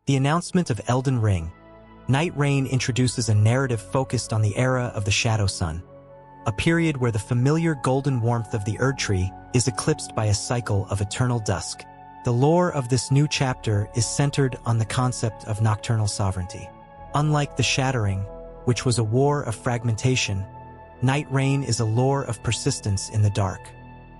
The announcement of Elden Ring, Nightreign introduces a narrative focused on the era of the Shadow Sun, a period where the familiar golden warmth of the Erdtree is eclipsed by a cycle of eternal dusk. The lore of this new chapter is centered on the concept of nocturnal sovereignty. Unlike the Shattering, which was a war of fragmentation, Nightreign is a lore of persistence in the dark.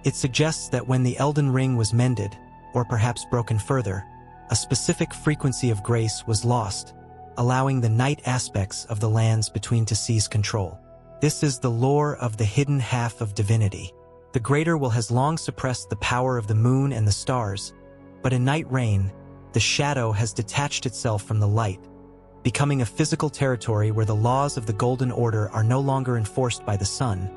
It suggests that when the Elden Ring was mended, or perhaps broken further, a specific frequency of grace was lost, allowing the night aspects of the lands between to seize control. This is the lore of the hidden half of divinity. The Greater Will has long suppressed the power of the moon and the stars, but in Nightreign, the shadow has detached itself from the light, becoming a physical territory where the laws of the Golden Order are no longer enforced by the sun,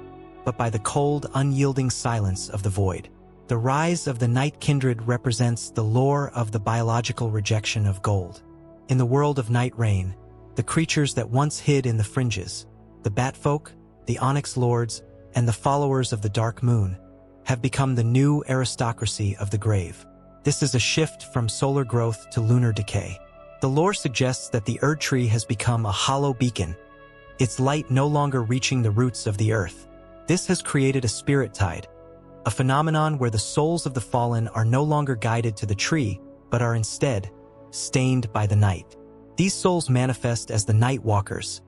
but by the cold, unyielding silence of the void. The rise of the Night Kindred represents the lore of the biological rejection of gold. In the world of Nightreign, the creatures that once hid in the fringes, the Batfolk, the Onyx Lords, and the followers of the Dark Moon, have become the new aristocracy of the grave. This is a shift from solar growth to lunar decay. The lore suggests that the Erdtree has become a hollow beacon, its light no longer reaching the roots of the earth. This has created a spirit tide, a phenomenon where the souls of the fallen are no longer guided to the tree, but are instead stained by the night. These souls manifest as the Night Walkers,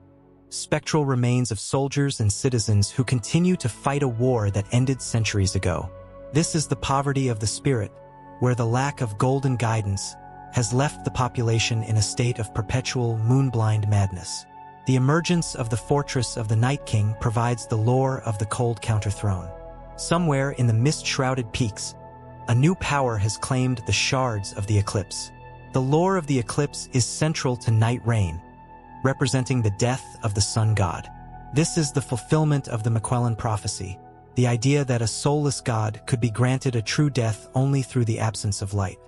spectral remains of soldiers and citizens who continue to fight a war that ended centuries ago. This is the poverty of the spirit, where the lack of golden guidance has left the population in a state of perpetual moonblind madness. The emergence of the fortress of the Night King provides the lore of the cold counter-throne. Somewhere in the mist-shrouded peaks, a new power has claimed the shards of the eclipse. The lore of the eclipse is central to Nightreign, representing the death of the sun god. This is the fulfillment of the McQuillan prophecy, the idea that a soulless god could be granted a true death only through the absence of light.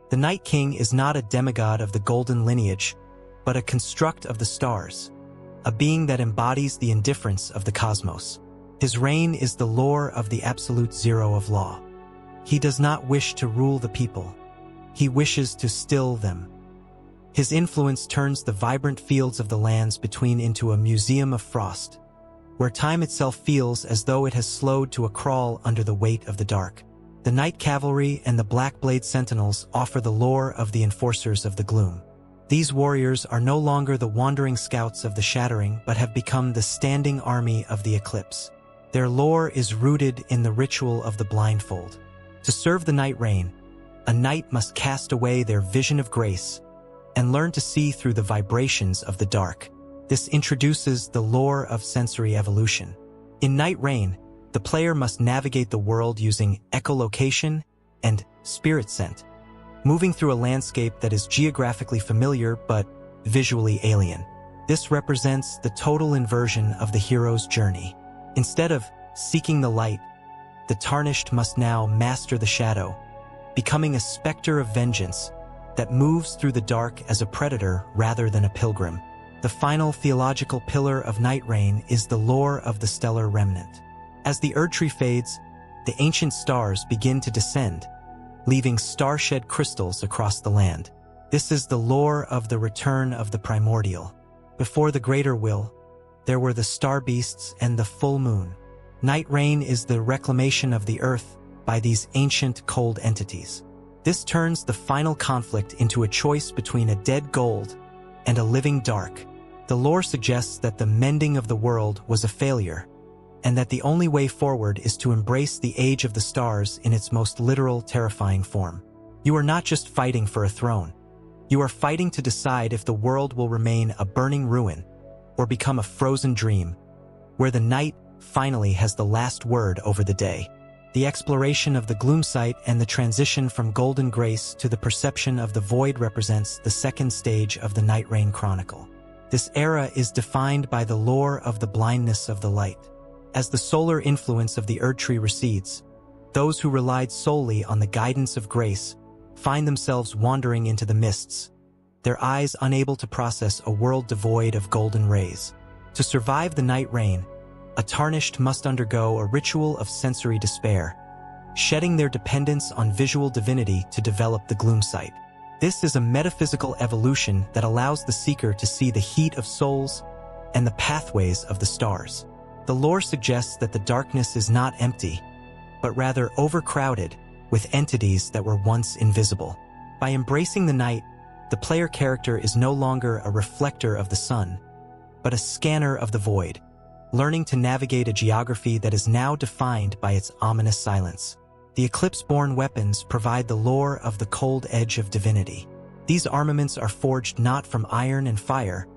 The Night King is not a demigod of the golden lineage, but a construct of the stars, a being that embodies the indifference of the cosmos. His reign is the lore of the absolute zero of law. He does not wish to rule the people. He wishes to still them. His influence turns the vibrant fields of the lands between into a museum of frost, where time itself feels as though it has slowed to a crawl under the weight of the dark. The Night Cavalry and the Blackblade Sentinels offer the lore of the Enforcers of the Gloom. These warriors are no longer the wandering scouts of the Shattering, but have become the standing army of the Eclipse. Their lore is rooted in the ritual of the blindfold. To serve the Nightreign, a knight must cast away their vision of grace and learn to see through the vibrations of the dark. This introduces the lore of sensory evolution. In Nightreign, the player must navigate the world using echolocation and spirit scent, moving through a landscape that is geographically familiar but visually alien. This represents the total inversion of the hero's journey. Instead of seeking the light, the Tarnished must now master the shadow, becoming a specter of vengeance that moves through the dark as a predator rather than a pilgrim. The final theological pillar of Nightreign is the lore of the stellar remnant. As the Erdtree fades, the ancient stars begin to descend, leaving star-shed crystals across the land. This is the lore of the return of the primordial. Before the Greater Will, there were the star beasts and the full moon. Nightreign is the reclamation of the earth by these ancient cold entities. This turns the final conflict into a choice between a dead gold and a living dark. The lore suggests that the mending of the world was a failure, and that the only way forward is to embrace the age of the stars in its most literal, terrifying form. You are not just fighting for a throne. You are fighting to decide if the world will remain a burning ruin or become a frozen dream, where the night finally has the last word over the day. The exploration of the gloom site and the transition from golden grace to the perception of the void represents the second stage of the Nightreign Chronicle. This era is defined by the lore of the blindness of the light. As the solar influence of the Erdtree recedes, those who relied solely on the guidance of grace find themselves wandering into the mists, their eyes unable to process a world devoid of golden rays. To survive the Nightreign, a Tarnished must undergo a ritual of sensory despair, shedding their dependence on visual divinity to develop the gloom sight. This is a metaphysical evolution that allows the seeker to see the heat of souls and the pathways of the stars. The lore suggests that the darkness is not empty, but rather overcrowded with entities that were once invisible. By embracing the night, the player character is no longer a reflector of the sun, but a scanner of the void, learning to navigate a geography that is now defined by its ominous silence. The Eclipse-born weapons provide the lore of the cold edge of divinity. These armaments are forged not from iron and fire,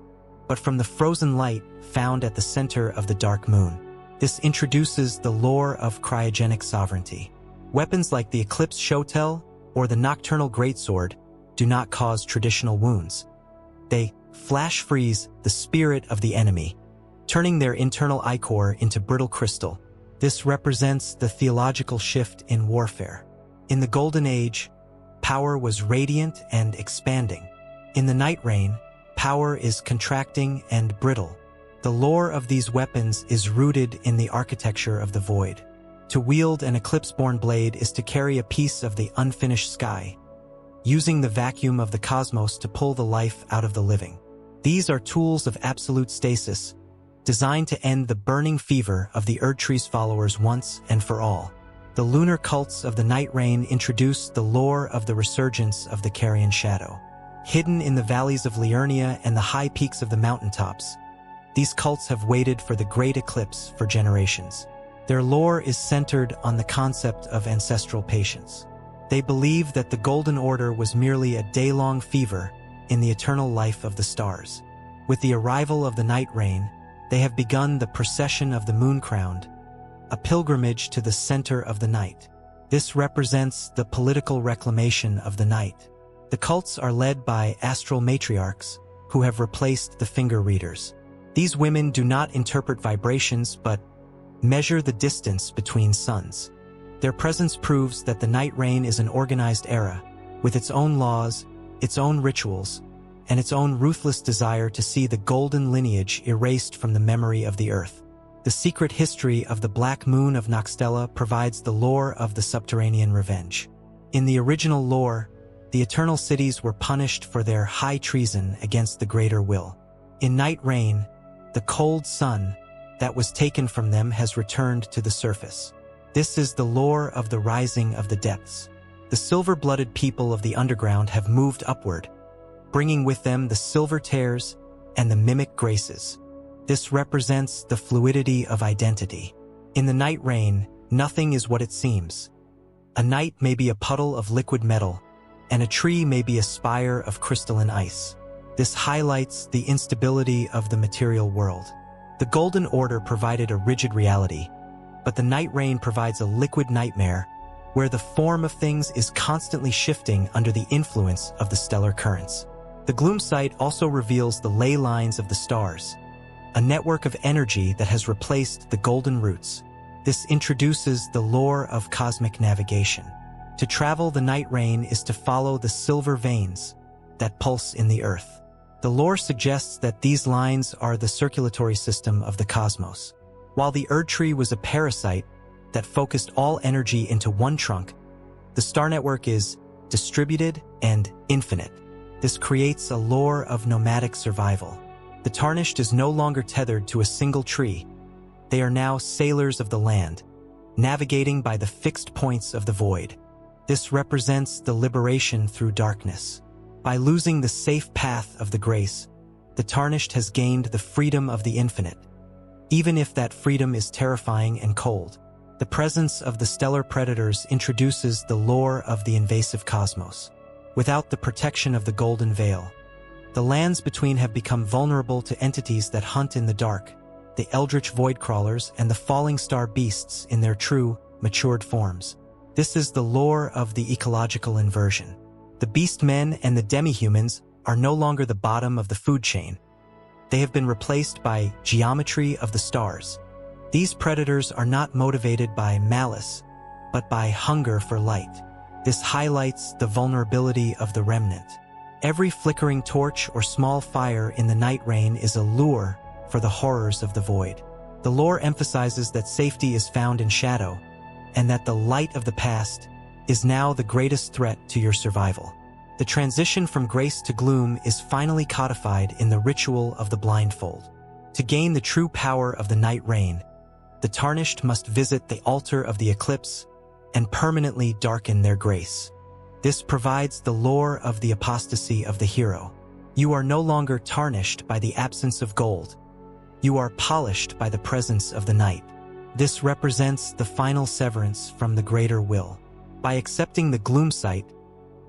but from the frozen light found at the center of the dark moon. This introduces the lore of cryogenic sovereignty. Weapons like the Eclipse Shotel or the Nocturnal Greatsword do not cause traditional wounds. They flash freeze the spirit of the enemy, turning their internal ichor into brittle crystal. This represents the theological shift in warfare. In the Golden Age, power was radiant and expanding. In the Nightreign, power is contracting and brittle. The lore of these weapons is rooted in the architecture of the void. To wield an Eclipse-born blade is to carry a piece of the unfinished sky, using the vacuum of the cosmos to pull the life out of the living. These are tools of absolute stasis, designed to end the burning fever of the Erdtree's followers once and for all. The lunar cults of the Nightreign introduce the lore of the resurgence of the Carrion Shadow. Hidden in the valleys of Liurnia and the high peaks of the mountaintops, these cults have waited for the great eclipse for generations. Their lore is centered on the concept of ancestral patience. They believe that the Golden Order was merely a day-long fever in the eternal life of the stars. With the arrival of the Nightreign, they have begun the procession of the moon-crowned, a pilgrimage to the center of the night. This represents the political reclamation of the night. The cults are led by astral matriarchs who have replaced the finger readers. These women do not interpret vibrations but measure the distance between suns. Their presence proves that the Nightreign is an organized era, with its own laws, its own rituals, and its own ruthless desire to see the golden lineage erased from the memory of the earth. The secret history of the Black Moon of Noxtella provides the lore of the subterranean revenge. In the original lore, the Eternal Cities were punished for their high treason against the greater will. In Nightreign, the cold sun that was taken from them has returned to the surface. This is the lore of the rising of the depths. The silver-blooded people of the underground have moved upward, bringing with them the silver tears and the mimic graces. This represents the fluidity of identity. In the Nightreign, nothing is what it seems. A night may be a puddle of liquid metal, and a tree may be a spire of crystalline ice. This highlights the instability of the material world. The Golden Order provided a rigid reality, but the Nightreign provides a liquid nightmare where the form of things is constantly shifting under the influence of the stellar currents. The Gloom Sight also reveals the ley lines of the stars, a network of energy that has replaced the golden roots. This introduces the lore of cosmic navigation. To travel the Nightreign is to follow the silver veins that pulse in the earth. The lore suggests that these lines are the circulatory system of the cosmos. While the Erdtree was a parasite that focused all energy into one trunk, the star network is distributed and infinite. This creates a lore of nomadic survival. The Tarnished is no longer tethered to a single tree. They are now sailors of the land, navigating by the fixed points of the void. This represents the liberation through darkness. By losing the safe path of the grace, the Tarnished has gained the freedom of the infinite. Even if that freedom is terrifying and cold, the presence of the stellar predators introduces the lore of the invasive cosmos. Without the protection of the Golden Veil, the lands between have become vulnerable to entities that hunt in the dark, the eldritch void crawlers and the falling star beasts in their true, matured forms. This is the lore of the ecological inversion. The beast men and the demi-humans are no longer the bottom of the food chain. They have been replaced by geometry of the stars. These predators are not motivated by malice, but by hunger for light. This highlights the vulnerability of the remnant. Every flickering torch or small fire in the Nightreign is a lure for the horrors of the void. The lore emphasizes that safety is found in shadow, and that the light of the past is now the greatest threat to your survival. The transition from grace to gloom is finally codified in the ritual of the blindfold. To gain the true power of the Nightreign, the tarnished must visit the altar of the eclipse and permanently darken their grace. This provides the lore of the apostasy of the hero. You are no longer tarnished by the absence of gold. You are polished by the presence of the night. This represents the final severance from the greater will. By accepting the gloom sight,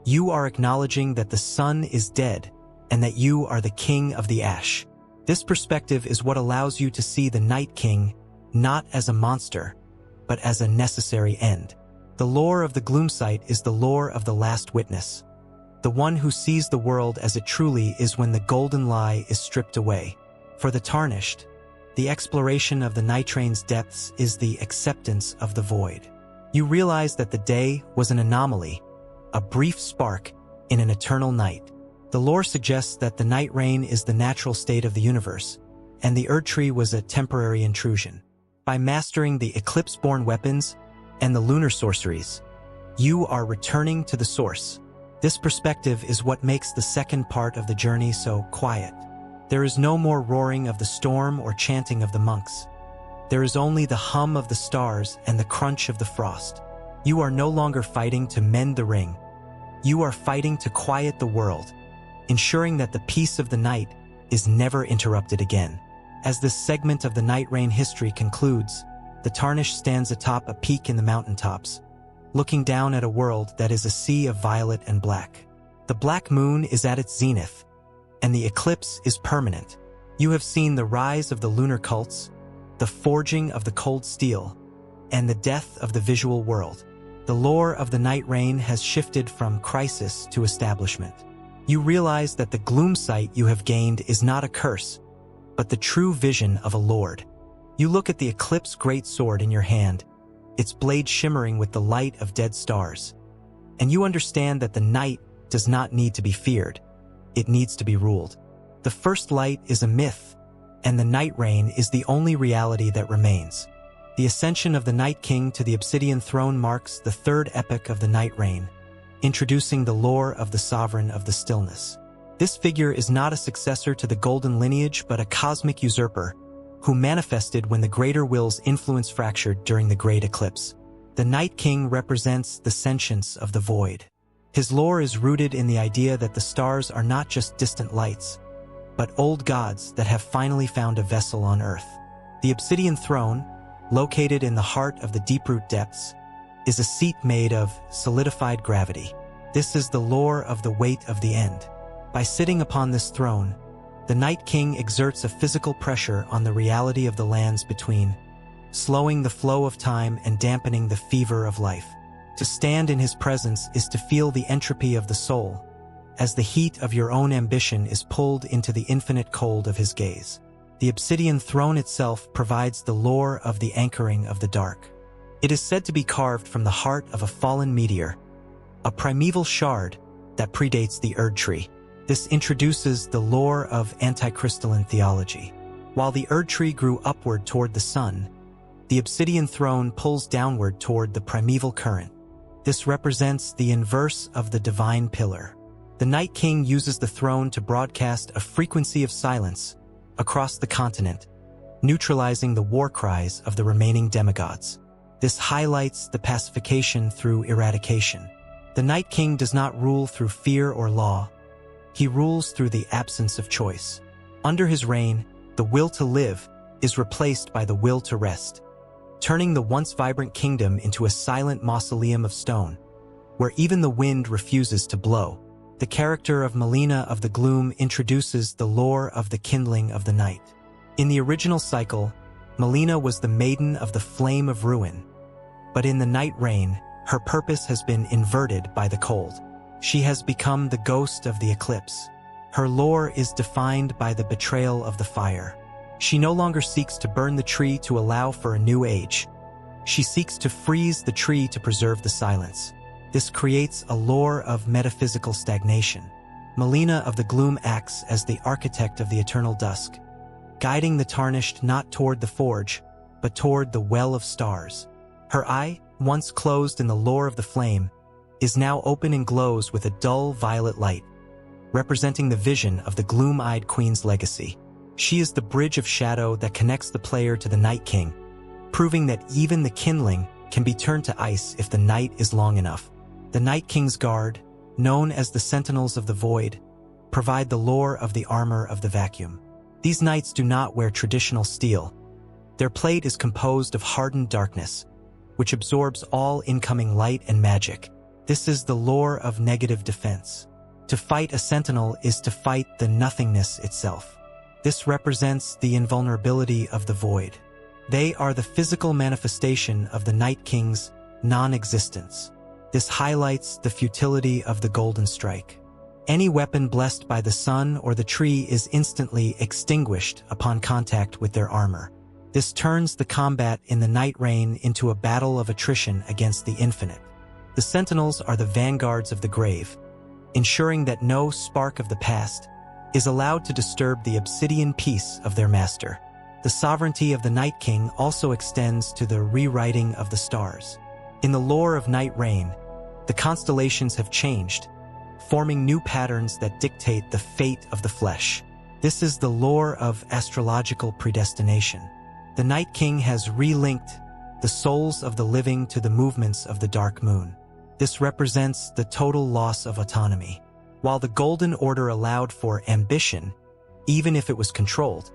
you are acknowledging that the sun is dead and that you are the king of the ash. This perspective is what allows you to see the Night King not as a monster, but as a necessary end. The lore of the gloom sight is the lore of the last witness, the one who sees the world as it truly is when the golden lie is stripped away. For the tarnished, the exploration of the Nightreign's depths is the acceptance of the void. You realize that the day was an anomaly, a brief spark in an eternal night. The lore suggests that the Nightreign is the natural state of the universe, and the Erdtree was a temporary intrusion. By mastering the eclipse-born weapons and the lunar sorceries, you are returning to the source. This perspective is what makes the second part of the journey so quiet. There is no more roaring of the storm or chanting of the monks. There is only the hum of the stars and the crunch of the frost. You are no longer fighting to mend the ring. You are fighting to quiet the world, ensuring that the peace of the night is never interrupted again. As this segment of the Nightreign history concludes, the Tarnished stands atop a peak in the mountaintops, looking down at a world that is a sea of violet and black. The black moon is at its zenith, and the eclipse is permanent. You have seen the rise of the lunar cults, the forging of the cold steel, and the death of the visual world. The lore of the Nightreign has shifted from crisis to establishment. You realize that the gloom sight you have gained is not a curse, but the true vision of a lord. You look at the eclipse great sword in your hand, its blade shimmering with the light of dead stars, and you understand that the night does not need to be feared. It needs to be ruled. The first light is a myth, and the Nightreign is the only reality that remains. The ascension of the Night King to the Obsidian Throne marks the third epoch of the Nightreign, introducing the lore of the Sovereign of the Stillness. This figure is not a successor to the Golden Lineage but a cosmic usurper who manifested when the Greater Will's influence fractured during the Great Eclipse. The Night King represents the sentience of the void. His lore is rooted in the idea that the stars are not just distant lights, but old gods that have finally found a vessel on Earth. The Obsidian Throne, located in the heart of the Deeproot Depths, is a seat made of solidified gravity. This is the lore of the weight of the end. By sitting upon this throne, the Night King exerts a physical pressure on the reality of the lands between, slowing the flow of time and dampening the fever of life. To stand in his presence is to feel the entropy of the soul, as the heat of your own ambition is pulled into the infinite cold of his gaze. The Obsidian Throne itself provides the lore of the anchoring of the dark. It is said to be carved from the heart of a fallen meteor, a primeval shard that predates the Erdtree. This introduces the lore of anticrystalline theology. While the Erdtree grew upward toward the sun, the Obsidian Throne pulls downward toward the primeval current. This represents the inverse of the divine pillar. The Night King uses the throne to broadcast a frequency of silence across the continent, neutralizing the war cries of the remaining demigods. This highlights the pacification through eradication. The Night King does not rule through fear or law. He rules through the absence of choice. Under his reign, the will to live is replaced by the will to rest, turning the once vibrant kingdom into a silent mausoleum of stone, where even the wind refuses to blow. The character of Melina of the Gloom introduces the lore of the kindling of the night. In the original cycle, Melina was the maiden of the flame of ruin, but in the Nightreign, her purpose has been inverted by the cold. She has become the ghost of the eclipse. Her lore is defined by the betrayal of the fire. She no longer seeks to burn the tree to allow for a new age. She seeks to freeze the tree to preserve the silence. This creates a lore of metaphysical stagnation. Melina of the Gloom acts as the architect of the eternal dusk, guiding the Tarnished not toward the forge, but toward the well of stars. Her eye, once closed in the lore of the flame, is now open and glows with a dull violet light, representing the vision of the gloom-eyed queen's legacy. She is the bridge of shadow that connects the player to the Night King, proving that even the kindling can be turned to ice if the night is long enough. The Night King's Guard, known as the Sentinels of the Void, provide the lore of the armor of the vacuum. These knights do not wear traditional steel. Their plate is composed of hardened darkness, which absorbs all incoming light and magic. This is the lore of negative defense. To fight a sentinel is to fight the nothingness itself. This represents the invulnerability of the void. They are the physical manifestation of the Night King's non-existence. This highlights the futility of the Golden Strike. Any weapon blessed by the sun or the tree is instantly extinguished upon contact with their armor. This turns the combat in the Nightreign into a battle of attrition against the infinite. The Sentinels are the vanguards of the grave, ensuring that no spark of the past is allowed to disturb the obsidian peace of their master. The sovereignty of the Night King also extends to the rewriting of the stars. In the lore of Nightreign, the constellations have changed, forming new patterns that dictate the fate of the flesh. This is the lore of astrological predestination. The Night King has relinked the souls of the living to the movements of the dark moon. This represents the total loss of autonomy. While the Golden Order allowed for ambition, even if it was controlled,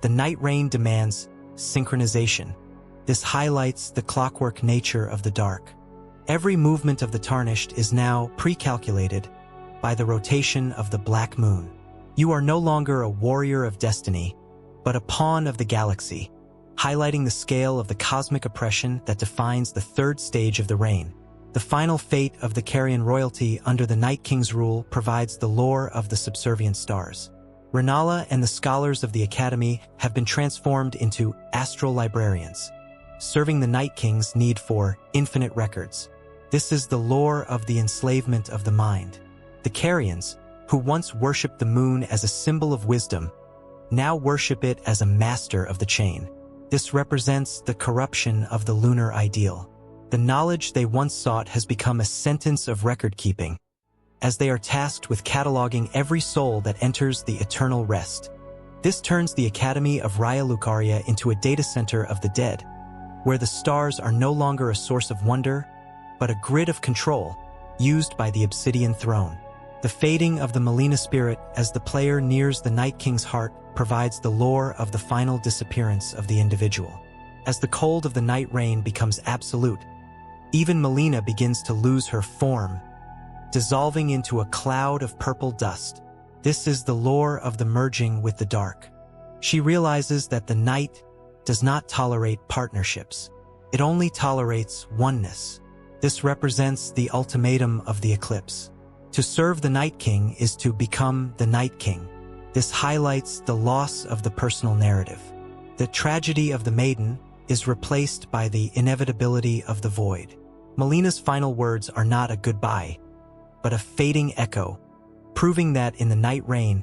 the Nightreign demands synchronization. This highlights the clockwork nature of the dark. Every movement of the Tarnished is now pre-calculated by the rotation of the Black Moon. You are no longer a warrior of destiny, but a pawn of the galaxy, highlighting the scale of the cosmic oppression that defines the third stage of the reign. The final fate of the Carrion royalty under the Night King's rule provides the lore of the subservient stars. Renala and the scholars of the Academy have been transformed into astral librarians, serving the Night King's need for infinite records. This is the lore of the enslavement of the mind. The Carrions, who once worshipped the moon as a symbol of wisdom, now worship it as a master of the chain. This represents the corruption of the lunar ideal. The knowledge they once sought has become a sentence of record-keeping, as they are tasked with cataloging every soul that enters the eternal rest. This turns the Academy of Raya Lucaria into a data center of the dead, where the stars are no longer a source of wonder, but a grid of control used by the Obsidian Throne. The fading of the Melina spirit as the player nears the Night King's heart provides the lore of the final disappearance of the individual. As the cold of the Nightreign becomes absolute, even Melina begins to lose her form, dissolving into a cloud of purple dust. This is the lore of the merging with the dark. She realizes that the night does not tolerate partnerships. It only tolerates oneness. This represents the ultimatum of the eclipse. To serve the Night King is to become the Night King. This highlights the loss of the personal narrative. The tragedy of the maiden is replaced by the inevitability of the void. Melina's final words are not a goodbye, but a fading echo, proving that in the Nightreign,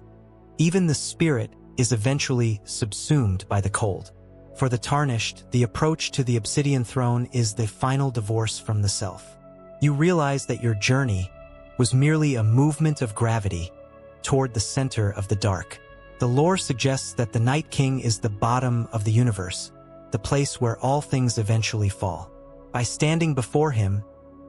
even the spirit is eventually subsumed by the cold. For the Tarnished, the approach to the Obsidian Throne is the final divorce from the self. You realize that your journey was merely a movement of gravity toward the center of the dark. The lore suggests that the Night King is the bottom of the universe, the place where all things eventually fall. By standing before him,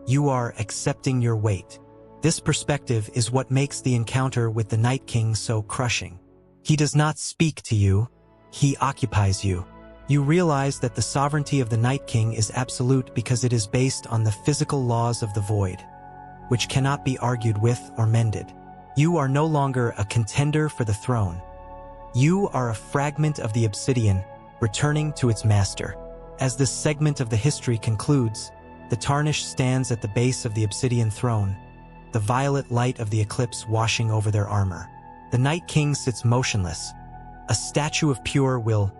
you are accepting your weight. This perspective is what makes the encounter with the Night King so crushing. He does not speak to you, he occupies you. You realize that the sovereignty of the Night King is absolute because it is based on the physical laws of the void, which cannot be argued with or mended. You are no longer a contender for the throne. You are a fragment of the obsidian, returning to its master. As this segment of the history concludes, the Tarnished stands at the base of the Obsidian Throne, the violet light of the eclipse washing over their armor. The Night King sits motionless, a statue of pure will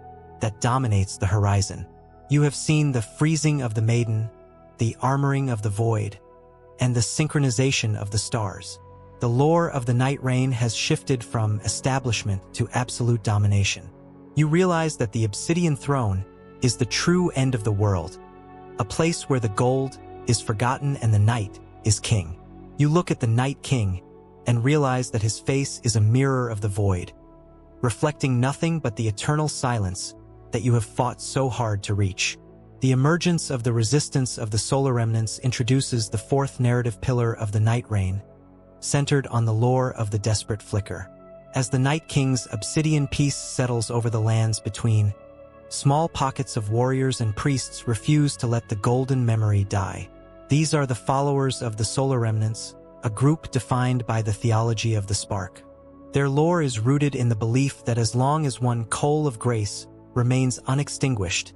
that dominates the horizon. You have seen the freezing of the maiden, the armoring of the void, and the synchronization of the stars. The lore of the Nightreign has shifted from establishment to absolute domination. You realize that the Obsidian Throne is the true end of the world, a place where the gold is forgotten and the night is king. You look at the Night King and realize that his face is a mirror of the void, reflecting nothing but the eternal silence that you have fought so hard to reach. The emergence of the resistance of the solar remnants introduces the fourth narrative pillar of the Nightreign, centered on the lore of the desperate flicker. As the Night King's obsidian peace settles over the lands between, small pockets of warriors and priests refuse to let the golden memory die. These are the followers of the solar remnants, a group defined by the theology of the spark. Their lore is rooted in the belief that as long as one coal of grace remains unextinguished,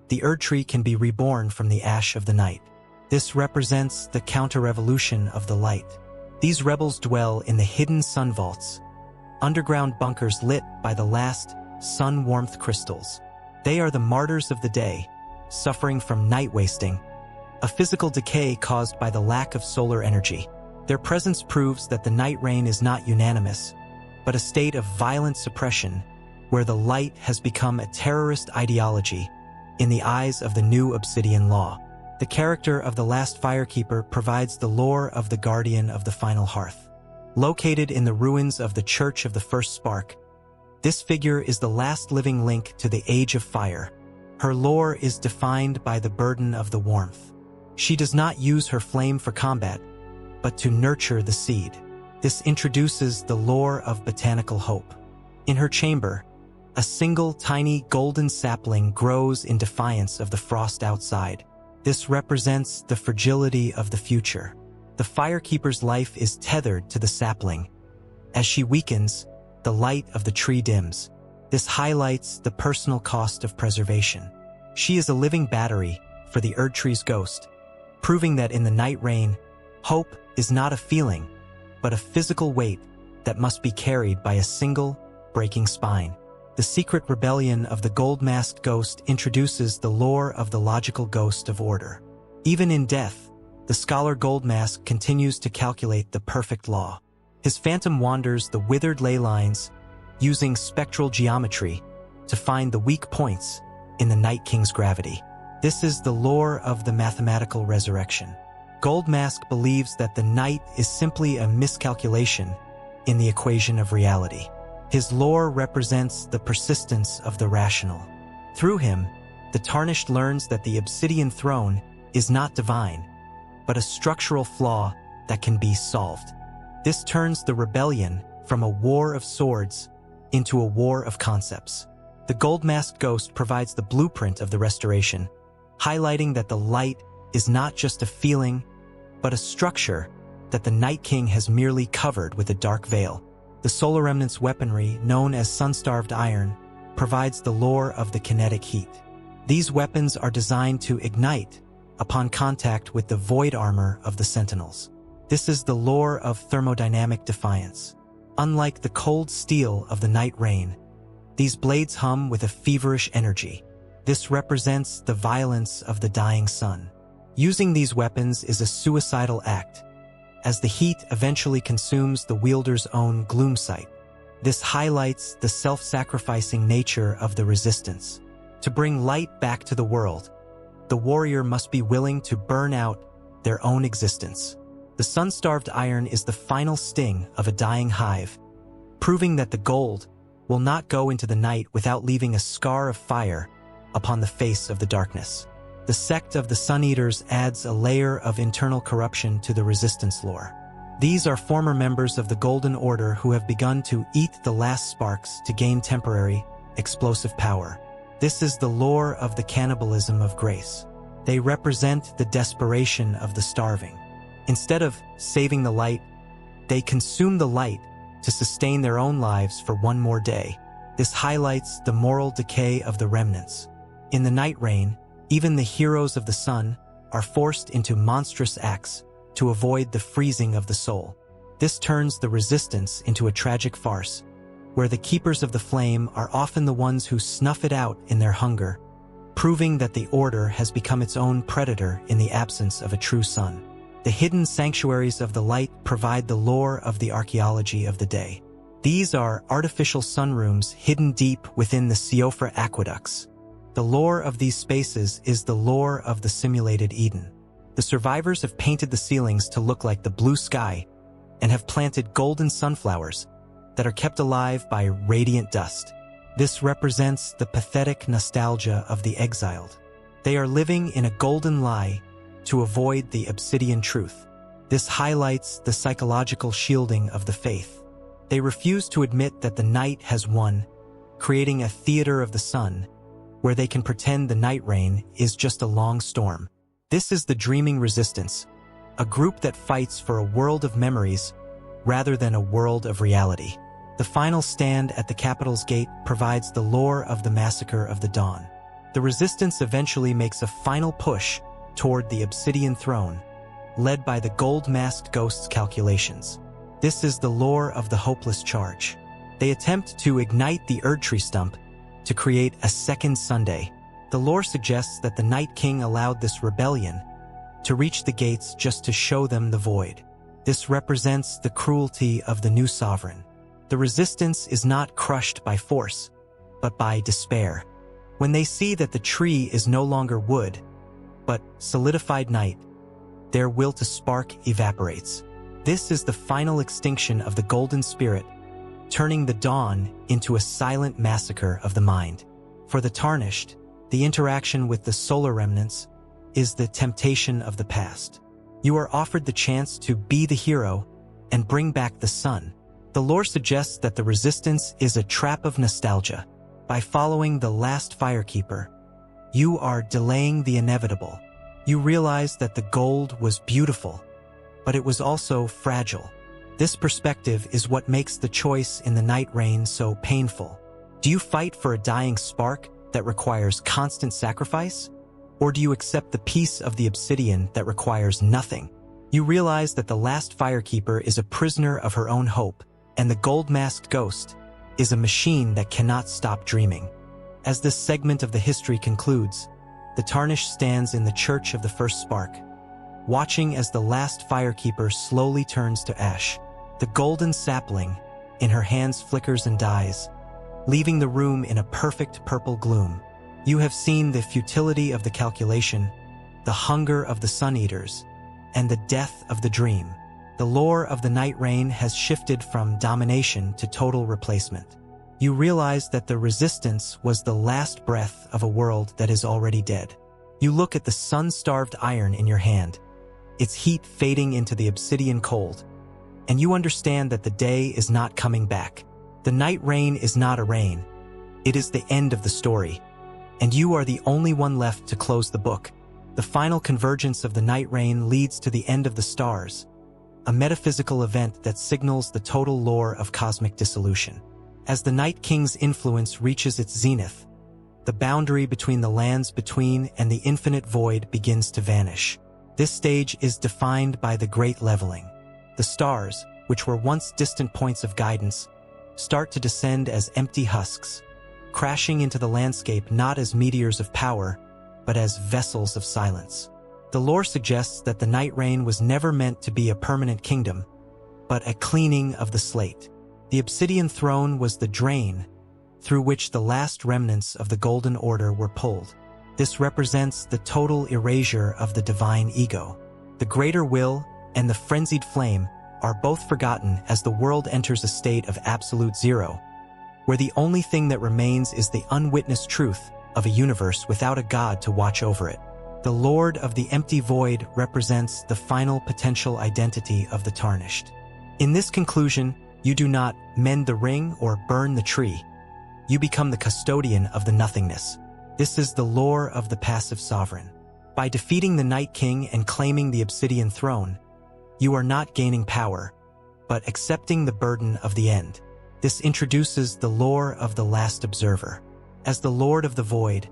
the Erdtree can be reborn from the ash of the night. This represents the counter-revolution of the light. These rebels dwell in the hidden sun vaults, underground bunkers lit by the last sun warmth crystals. They are the martyrs of the day, suffering from night wasting, a physical decay caused by the lack of solar energy. Their presence proves that the Nightreign is not unanimous, but a state of violent suppression where the light has become a terrorist ideology in the eyes of the new Obsidian Law. The character of the last Firekeeper provides the lore of the Guardian of the Final Hearth. Located in the ruins of the Church of the First Spark, this figure is the last living link to the Age of Fire. Her lore is defined by the burden of the warmth. She does not use her flame for combat, but to nurture the seed. This introduces the lore of botanical hope. In her chamber, a single tiny golden sapling grows in defiance of the frost outside. This represents the fragility of the future. The Firekeeper's life is tethered to the sapling. As she weakens, the light of the tree dims. This highlights the personal cost of preservation. She is a living battery for the Erdtree's ghost, proving that in the Nightreign, hope is not a feeling, but a physical weight that must be carried by a single, breaking spine. The secret rebellion of the gold-masked ghost introduces the lore of the logical ghost of order. Even in death, the scholar Goldmask continues to calculate the perfect law. His phantom wanders the withered ley lines, using spectral geometry to find the weak points in the Night King's gravity. This is the lore of the mathematical resurrection. Goldmask believes that the night is simply a miscalculation in the equation of reality. His lore represents the persistence of the rational. Through him, the Tarnished learns that the Obsidian Throne is not divine, but a structural flaw that can be solved. This turns the rebellion from a war of swords into a war of concepts. The gold-masked ghost provides the blueprint of the restoration, highlighting that the light is not just a feeling, but a structure that the Night King has merely covered with a dark veil. The Solar Remnant's weaponry, known as sun-starved iron, provides the lore of the kinetic heat. These weapons are designed to ignite upon contact with the void armor of the Sentinels. This is the lore of thermodynamic defiance. Unlike the cold steel of the Nightreign, these blades hum with a feverish energy. This represents the violence of the dying sun. Using these weapons is a suicidal act, as the heat eventually consumes the wielder's own gloom sight. This highlights the self-sacrificing nature of the resistance. To bring light back to the world, the warrior must be willing to burn out their own existence. The sun-starved iron is the final sting of a dying hive, proving that the gold will not go into the night without leaving a scar of fire upon the face of the darkness. The sect of the Sun Eaters adds a layer of internal corruption to the resistance lore. These are former members of the Golden Order who have begun to eat the last sparks to gain temporary, explosive power. This is the lore of the cannibalism of grace. They represent the desperation of the starving. Instead of saving the light, they consume the light to sustain their own lives for one more day. This highlights the moral decay of the remnants. In the Nightreign, even the heroes of the sun are forced into monstrous acts to avoid the freezing of the soul. This turns the resistance into a tragic farce, where the keepers of the flame are often the ones who snuff it out in their hunger, proving that the order has become its own predator in the absence of a true sun. The hidden sanctuaries of the light provide the lore of the archaeology of the day. These are artificial sunrooms hidden deep within the Siofra aqueducts. The lore of these spaces is the lore of the simulated Eden. The The survivors have painted the ceilings to look like the blue sky and have planted golden sunflowers that are kept alive by radiant dust. This represents the pathetic nostalgia of the exiled. They are living in a golden lie to avoid the obsidian truth. This highlights the psychological shielding of the faith. They refuse to admit that the night has won, creating a theater of the sun where they can pretend the Nightreign is just a long storm. This is the dreaming resistance, a group that fights for a world of memories rather than a world of reality. The final stand at the Capitol's gate provides the lore of the Massacre of the Dawn. The resistance eventually makes a final push toward the Obsidian Throne, led by the gold-masked ghost's calculations. This is the lore of the Hopeless Charge. They attempt to ignite the Erdtree stump to create a second Sunday. The lore suggests that the Night King allowed this rebellion to reach the gates just to show them the void. This represents the cruelty of the new sovereign. The resistance is not crushed by force, but by despair. When they see that the tree is no longer wood, but solidified night, their will to spark evaporates. This is the final extinction of the golden spirit, turning the dawn into a silent massacre of the mind. For the tarnished, the interaction with the solar remnants is the temptation of the past. You are offered the chance to be the hero and bring back the sun. The lore suggests that the resistance is a trap of nostalgia. By following the last firekeeper, you are delaying the inevitable. You realize that the gold was beautiful, but it was also fragile. This perspective is what makes the choice in the Nightreign so painful. Do you fight for a dying spark that requires constant sacrifice? Or do you accept the peace of the obsidian that requires nothing? You realize that the last firekeeper is a prisoner of her own hope, and the gold-masked ghost is a machine that cannot stop dreaming. As this segment of the history concludes, the Tarnished stands in the Church of the First Spark, watching as the last firekeeper slowly turns to ash. The golden sapling in her hands flickers and dies, leaving the room in a perfect purple gloom. You have seen the futility of the calculation, the hunger of the sun-eaters, and the death of the dream. The lore of the Nightreign has shifted from domination to total replacement. You realize that the resistance was the last breath of a world that is already dead. You look at the sun-starved iron in your hand, its heat fading into the obsidian cold, and you understand that the day is not coming back. The Nightreign is not a reign. It is the end of the story, and you are the only one left to close the book. The final convergence of the Nightreign leads to the end of the stars, a metaphysical event that signals the total lore of cosmic dissolution. As the Night King's influence reaches its zenith, the boundary between the lands between and the infinite void begins to vanish. This stage is defined by the Great Leveling. The stars, which were once distant points of guidance, start to descend as empty husks, crashing into the landscape not as meteors of power, but as vessels of silence. The lore suggests that the Nightreign was never meant to be a permanent kingdom, but a cleaning of the slate. The Obsidian Throne was the drain through which the last remnants of the Golden Order were pulled. This represents the total erasure of the divine ego. The greater will and the frenzied flame are both forgotten as the world enters a state of absolute zero, where the only thing that remains is the unwitnessed truth of a universe without a god to watch over it. The Lord of the Empty Void represents the final potential identity of the Tarnished. In this conclusion, you do not mend the ring or burn the tree. You become the custodian of the nothingness. This is the lore of the passive sovereign. By defeating the Night King and claiming the Obsidian Throne, you are not gaining power, but accepting the burden of the end. This introduces the lore of the Last Observer. As the Lord of the Void,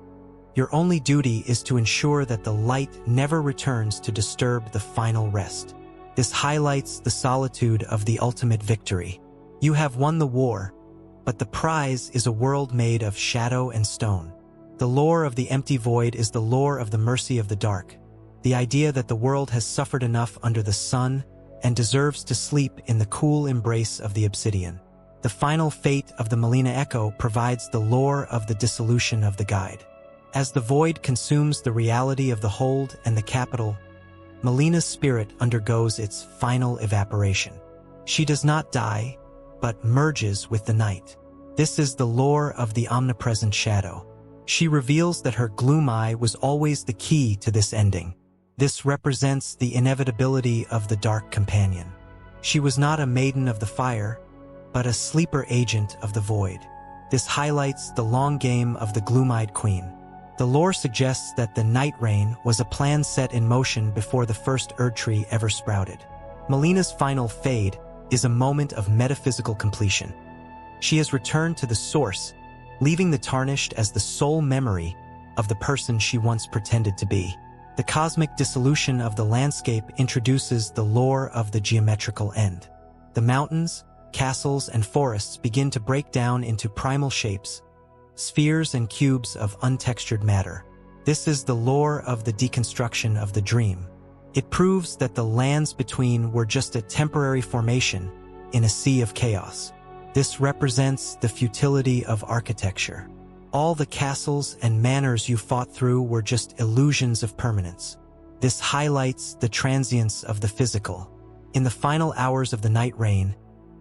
your only duty is to ensure that the light never returns to disturb the final rest. This highlights the solitude of the ultimate victory. You have won the war, but the prize is a world made of shadow and stone. The lore of the Empty Void is the lore of the mercy of the dark, the idea that the world has suffered enough under the sun and deserves to sleep in the cool embrace of the obsidian. The final fate of the Melina Echo provides the lore of the dissolution of the Guide. As the void consumes the reality of the Hold and the Capital, Melina's spirit undergoes its final evaporation. She does not die, but merges with the night. This is the lore of the omnipresent shadow. She reveals that her gloom eye was always the key to this ending. This represents the inevitability of the dark companion. She was not a maiden of the fire, but a sleeper agent of the void. This highlights the long game of the gloom-eyed queen. The lore suggests that the Nightreign was a plan set in motion before the first Erdtree ever sprouted. Melina's final fade is a moment of metaphysical completion. She has returned to the source, leaving the tarnished as the sole memory of the person she once pretended to be. The cosmic dissolution of the landscape introduces the lore of the geometrical end. The mountains, castles, and forests begin to break down into primal shapes, spheres and cubes of untextured matter. This is the lore of the deconstruction of the dream. It proves that the lands between were just a temporary formation in a sea of chaos. This represents the futility of architecture. All the castles and manors you fought through were just illusions of permanence. This highlights the transience of the physical. In the final hours of the Nightreign,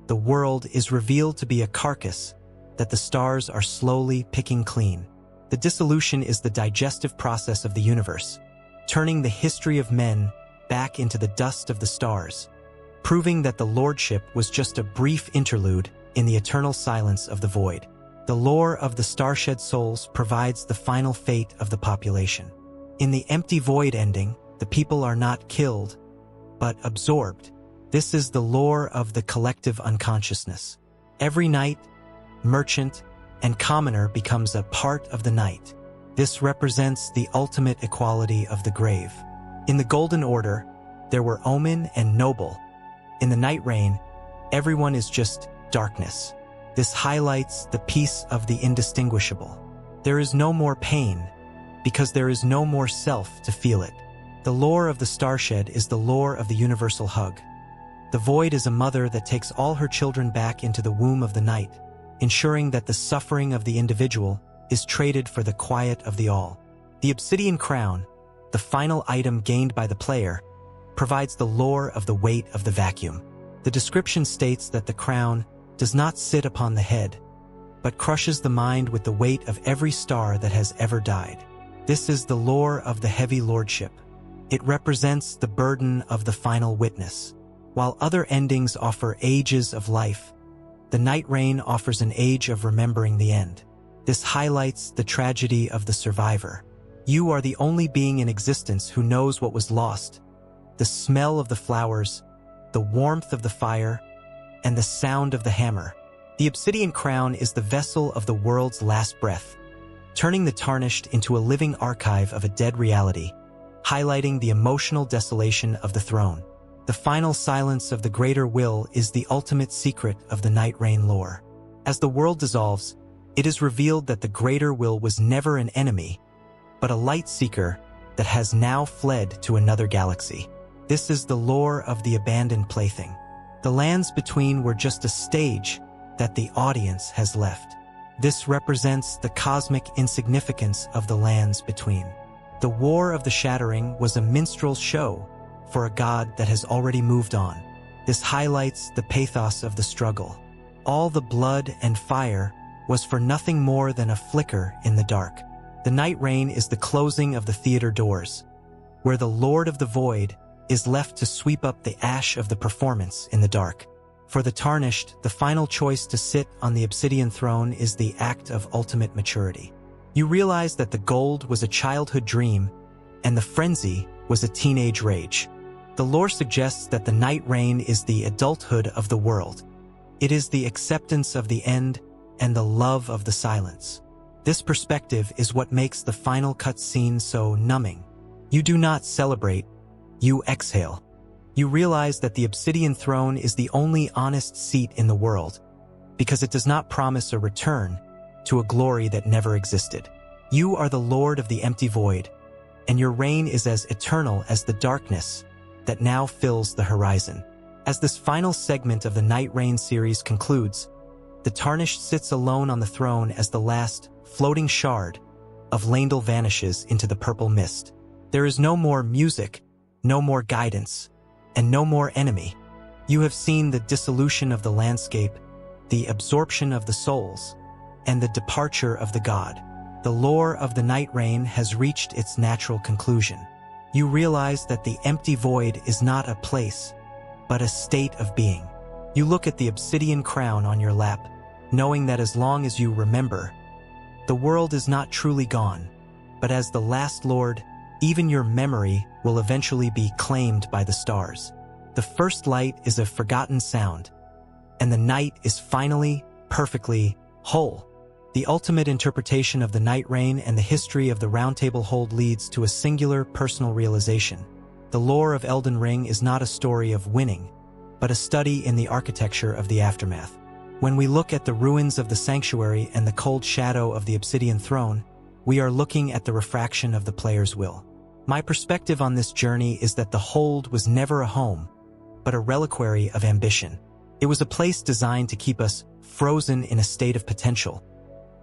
the world is revealed to be a carcass that the stars are slowly picking clean. The dissolution is the digestive process of the universe, turning the history of men back into the dust of the stars, proving that the lordship was just a brief interlude in the eternal silence of the void. The lore of the starshed souls provides the final fate of the population. In the empty void ending, the people are not killed, but absorbed. This is the lore of the collective unconsciousness. Every night, merchant and commoner becomes a part of the night. This represents the ultimate equality of the grave. In the Golden Order, there were Omen and Noble. In the Nightreign, everyone is just darkness. This highlights the peace of the indistinguishable. There is no more pain, because there is no more self to feel it. The lore of the starshed is the lore of the universal hug. The void is a mother that takes all her children back into the womb of the night, ensuring that the suffering of the individual is traded for the quiet of the all. The obsidian crown, the final item gained by the player, provides the lore of the weight of the vacuum. The description states that the crown does not sit upon the head, but crushes the mind with the weight of every star that has ever died. This is the lore of the heavy lordship. It represents the burden of the final witness. While other endings offer ages of life, the Nightreign offers an age of remembering the end. This highlights the tragedy of the survivor. You are the only being in existence who knows what was lost. The smell of the flowers, the warmth of the fire, and the sound of the hammer. The obsidian crown is the vessel of the world's last breath, turning the tarnished into a living archive of a dead reality, highlighting the emotional desolation of the throne. The final silence of the greater will is the ultimate secret of the Nightreign lore. As the world dissolves, it is revealed that the greater will was never an enemy, but a light seeker that has now fled to another galaxy. This is the lore of the abandoned plaything. The lands between were just a stage that the audience has left. This represents the cosmic insignificance of the lands between. The War of the Shattering was a minstrel's show for a god that has already moved on. This highlights the pathos of the struggle. All the blood and fire was for nothing more than a flicker in the dark. The Nightreign is the closing of the theater doors, where the Lord of the Void is left to sweep up the ash of the performance in the dark. For the tarnished, the final choice to sit on the obsidian throne is the act of ultimate maturity. You realize that the gold was a childhood dream, and the frenzy was a teenage rage. The lore suggests that the Nightreign is the adulthood of the world. It is the acceptance of the end and the love of the silence. This perspective is what makes the final cutscene so numbing. You do not celebrate, you exhale. You realize that the obsidian throne is the only honest seat in the world, because it does not promise a return to a glory that never existed. You are the Lord of the empty void, and your reign is as eternal as the darkness that now fills the horizon. As this final segment of the Nightreign series concludes, the tarnished sits alone on the throne as the last floating shard of Leyndell vanishes into the purple mist. There is no more music, no more guidance, and no more enemy. You have seen the dissolution of the landscape, the absorption of the souls, and the departure of the god. The lore of the Nightreign has reached its natural conclusion. You realize that the empty void is not a place, but a state of being. You look at the obsidian crown on your lap, knowing that as long as you remember, the world is not truly gone, but as the last lord, even your memory will eventually be claimed by the stars. The first light is a forgotten sound, and the night is finally, perfectly, whole. The ultimate interpretation of the Nightreign and the history of the Round Table Hold leads to a singular personal realization. The lore of Elden Ring is not a story of winning, but a study in the architecture of the aftermath. When we look at the ruins of the sanctuary and the cold shadow of the obsidian throne, we are looking at the refraction of the player's will. My perspective on this journey is that the Hold was never a home, but a reliquary of ambition. It was a place designed to keep us frozen in a state of potential,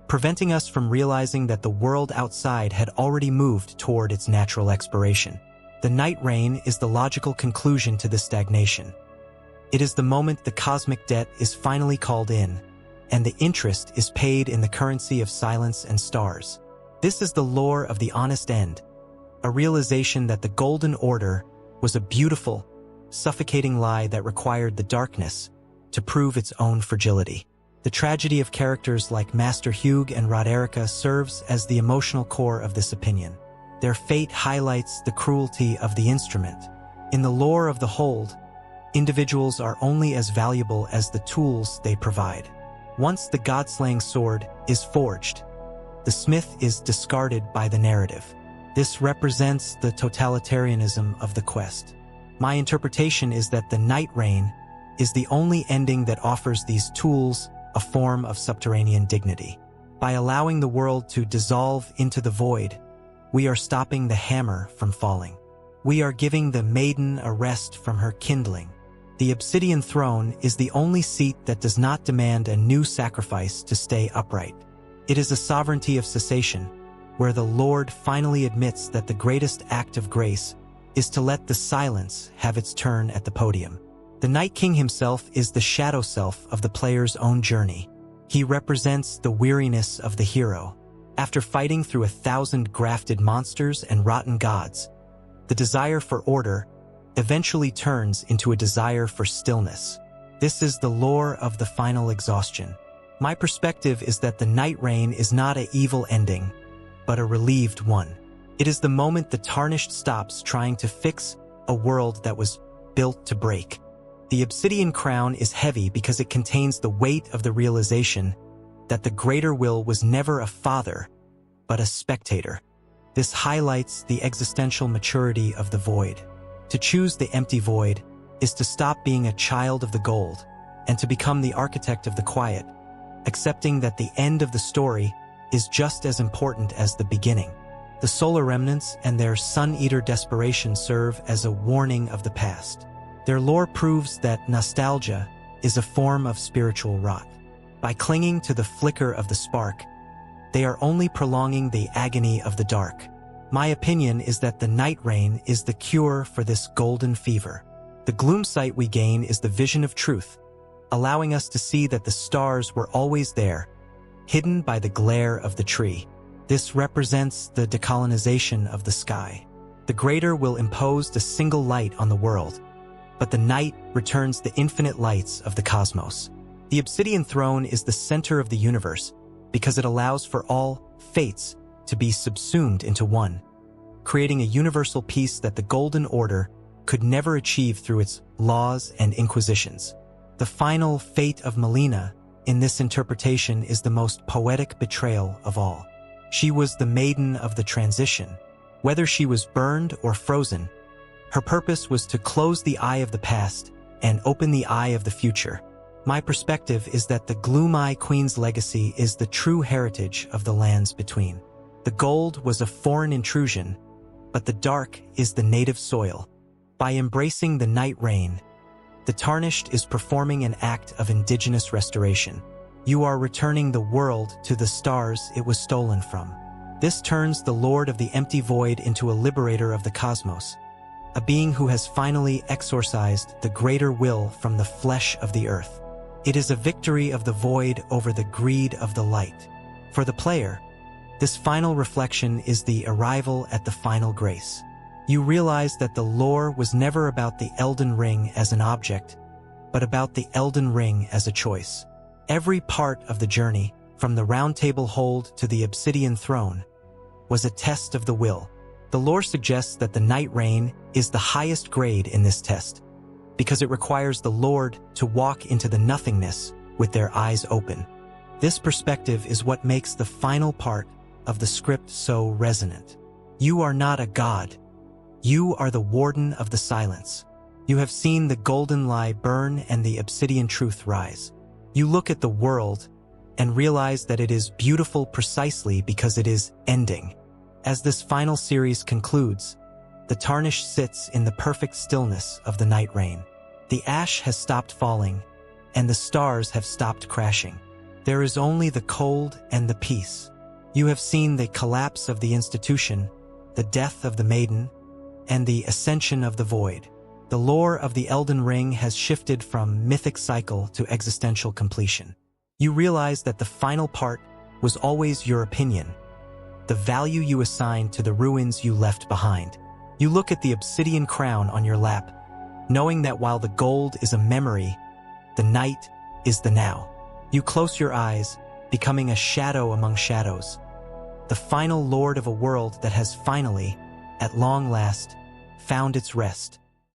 preventing us from realizing that the world outside had already moved toward its natural expiration. The Nightreign is the logical conclusion to this stagnation. It is the moment the cosmic debt is finally called in, and the interest is paid in the currency of silence and stars. This is the lore of the honest end, a realization that the Golden Order was a beautiful, suffocating lie that required the darkness to prove its own fragility. The tragedy of characters like Master Hugh and Roderica serves as the emotional core of this opinion. Their fate highlights the cruelty of the instrument. In the lore of the Hold, individuals are only as valuable as the tools they provide. Once the god-slaying sword is forged, the smith is discarded by the narrative. This represents the totalitarianism of the quest. My interpretation is that the Nightreign is the only ending that offers these tools a form of subterranean dignity. By allowing the world to dissolve into the void, we are stopping the hammer from falling. We are giving the maiden a rest from her kindling. The obsidian throne is the only seat that does not demand a new sacrifice to stay upright. It is a sovereignty of cessation, where the Lord finally admits that the greatest act of grace is to let the silence have its turn at the podium. The Night King himself is the shadow self of the player's own journey. He represents the weariness of the hero. After fighting through 1,000 grafted monsters and rotten gods, the desire for order eventually turns into a desire for stillness. This is the lore of the final exhaustion. My perspective is that the Nightreign is not an evil ending, but a relieved one. It is the moment the Tarnished stops trying to fix a world that was built to break. The obsidian crown is heavy because it contains the weight of the realization that the greater will was never a father, but a spectator. This highlights the existential maturity of the void. To choose the empty void is to stop being a child of the gold and to become the architect of the quiet, accepting that the end of the story is just as important as the beginning. The solar remnants and their sun-eater desperation serve as a warning of the past. Their lore proves that nostalgia is a form of spiritual rot. By clinging to the flicker of the spark, they are only prolonging the agony of the dark. My opinion is that the Nightreign is the cure for this golden fever. The gloom sight we gain is the vision of truth, allowing us to see that the stars were always there, hidden by the glare of the tree. This represents the decolonization of the sky. The greater will impose a single light on the world, but the night returns the infinite lights of the cosmos. The obsidian throne is the center of the universe because it allows for all fates to be subsumed into one, creating a universal peace that the Golden Order could never achieve through its laws and inquisitions. The final fate of Melina in this interpretation is the most poetic betrayal of all. She was the maiden of the transition. Whether she was burned or frozen, her purpose was to close the eye of the past and open the eye of the future. My perspective is that the Gloom-Eye Queen's legacy is the true heritage of the lands between. The gold was a foreign intrusion, but the dark is the native soil. By embracing the Nightreign, the Tarnished is performing an act of indigenous restoration. You are returning the world to the stars it was stolen from. This turns the Lord of the Empty Void into a liberator of the cosmos, a being who has finally exorcised the greater will from the flesh of the earth. It is a victory of the void over the greed of the light. For the player, this final reflection is the arrival at the final grace. You realize that the lore was never about the Elden Ring as an object, but about the Elden Ring as a choice. Every part of the journey, from the Round Table Hold to the Obsidian Throne, was a test of the will. The lore suggests that the Nightreign is the highest grade in this test, because it requires the Lord to walk into the nothingness with their eyes open. This perspective is what makes the final part of the script so resonant. You are not a god. You are the warden of the silence. You have seen the golden lie burn and the obsidian truth rise. You look at the world and realize that it is beautiful precisely because it is ending. As this final series concludes, the tarnish sits in the perfect stillness of the Nightreign. The ash has stopped falling, and the stars have stopped crashing. There is only the cold and the peace. You have seen the collapse of the institution, the death of the maiden, and the ascension of the void. The lore of the Elden Ring has shifted from mythic cycle to existential completion. You realize that the final part was always your opinion, the value you assigned to the ruins you left behind. You look at the obsidian crown on your lap, knowing that while the gold is a memory, the night is the now. You close your eyes, becoming a shadow among shadows, the final lord of a world that has finally, at long last, found its rest.